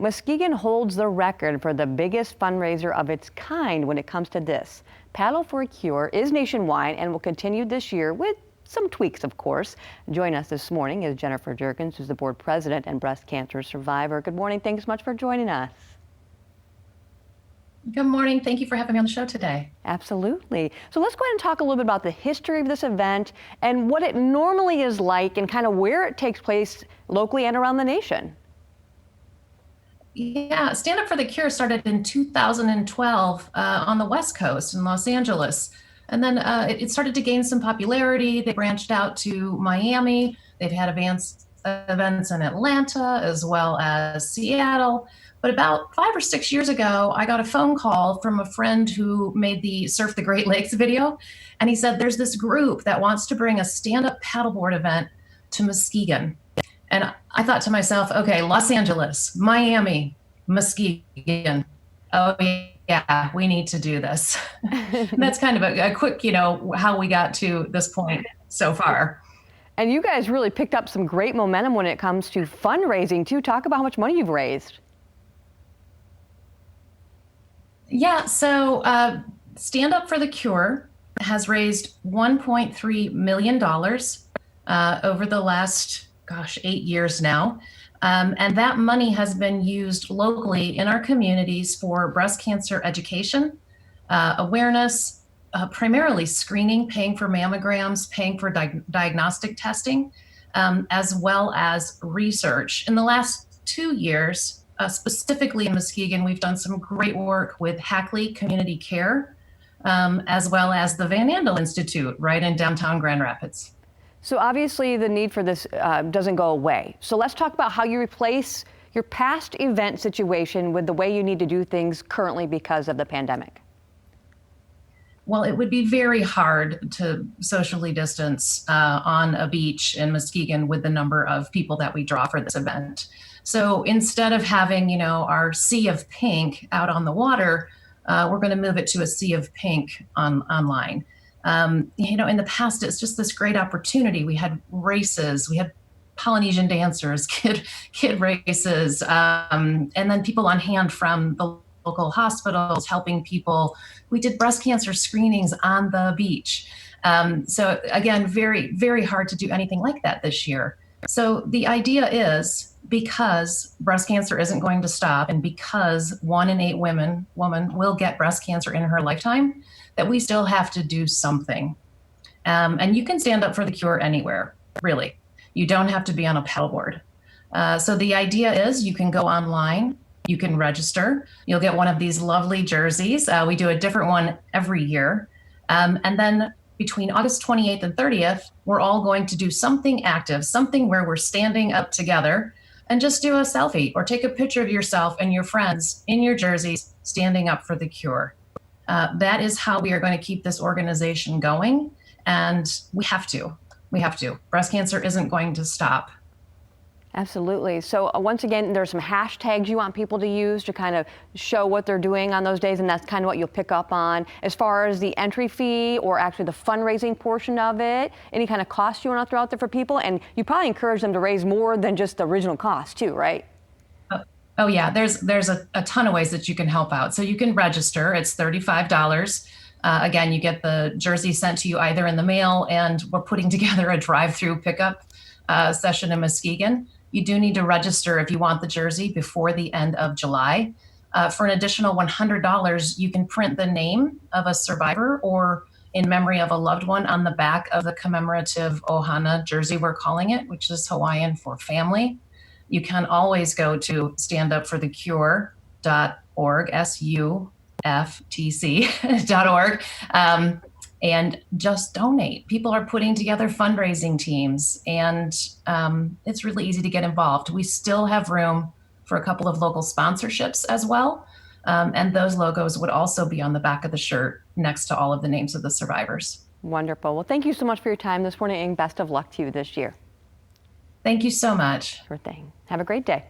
Muskegon holds the record for the biggest fundraiser of its kind when it comes to this. Paddle for a Cure is nationwide and will continue this year with some tweaks, of course. Join us this morning is Jennifer Jerkins, who's the board president and breast cancer survivor. Good morning. Thanks so much for joining us. Good morning. Thank you for having me on the show today. Absolutely. So let's go ahead and talk a little bit about the history of this event and what it normally is like and kind of where it takes place locally and around the nation. Yeah, Stand Up for the Cure started in 2012 on the West Coast in Los Angeles. And then it started to gain some popularity. They branched out to Miami. They've had events in Atlanta as well as Seattle. But about 5 or 6 years ago, I got a phone call from a friend who made the Surf the Great Lakes video. And he said, there's this group that wants to bring a stand-up paddleboard event to Muskegon. And I thought to myself, okay, Los Angeles, Miami, Muskegon. Oh, yeah, we need to do this. That's kind of a quick, how we got to this point so far. And you guys really picked up some great momentum when it comes to fundraising, too. Talk about how much money you've raised. Yeah, so Stand Up for the Cure has raised $1.3 million over the last 8 years now. And that money has been used locally in our communities for breast cancer education, awareness, primarily screening, paying for mammograms, paying for diagnostic testing, as well as research. In the last 2 years, specifically in Muskegon, we've done some great work with Hackley Community Care, as well as the Van Andel Institute right in downtown Grand Rapids. So obviously the need for this doesn't go away. So let's talk about how you replace your past event situation with the way you need to do things currently because of the pandemic. Well, it would be very hard to socially distance on a beach in Muskegon with the number of people that we draw for this event. So instead of having, our sea of pink out on the water, we're going to move it to a sea of pink online. In the past, it's just this great opportunity. We had races, we had Polynesian dancers, kid races, and then people on hand from the local hospitals helping people. We did breast cancer screenings on the beach. So again, very, very hard to do anything like that this year. So the idea is, because breast cancer isn't going to stop, and because 1 in 8 women will get breast cancer in her lifetime, that we still have to do something. And you can stand up for the cure anywhere, really. You don't have to be on a paddleboard. So the idea is you can go online, you can register, you'll get one of these lovely jerseys. We do a different one every year. And then between August 28th and 30th, we're all going to do something active, something where we're standing up together, and just do a selfie or take a picture of yourself and your friends in your jerseys standing up for the cure. That is how we are going to keep this organization going. And we have to. Breast cancer isn't going to stop. Absolutely. So once again, there's some hashtags you want people to use to kind of show what they're doing on those days, and that's kind of what you'll pick up on. As far as the entry fee or actually the fundraising portion of it, any kind of cost you want to throw out there for people, and you probably encourage them to raise more than just the original cost too, right? Oh yeah, there's a ton of ways that you can help out. So you can register, it's $35. Again, you get the jersey sent to you either in the mail, and we're putting together a drive-through pickup session in Muskegon. You do need to register if you want the jersey before the end of July. For an additional $100, you can print the name of a survivor or in memory of a loved one on the back of the commemorative Ohana jersey, we're calling it, which is Hawaiian for family. You can always go to standupforthecure.org, SUFTC.org, and just donate. People are putting together fundraising teams, and it's really easy to get involved. We still have room for a couple of local sponsorships as well, and those logos would also be on the back of the shirt next to all of the names of the survivors. Wonderful. Well, thank you so much for your time this morning, and best of luck to you this year. Thank you so much. Sure thing. Have a great day.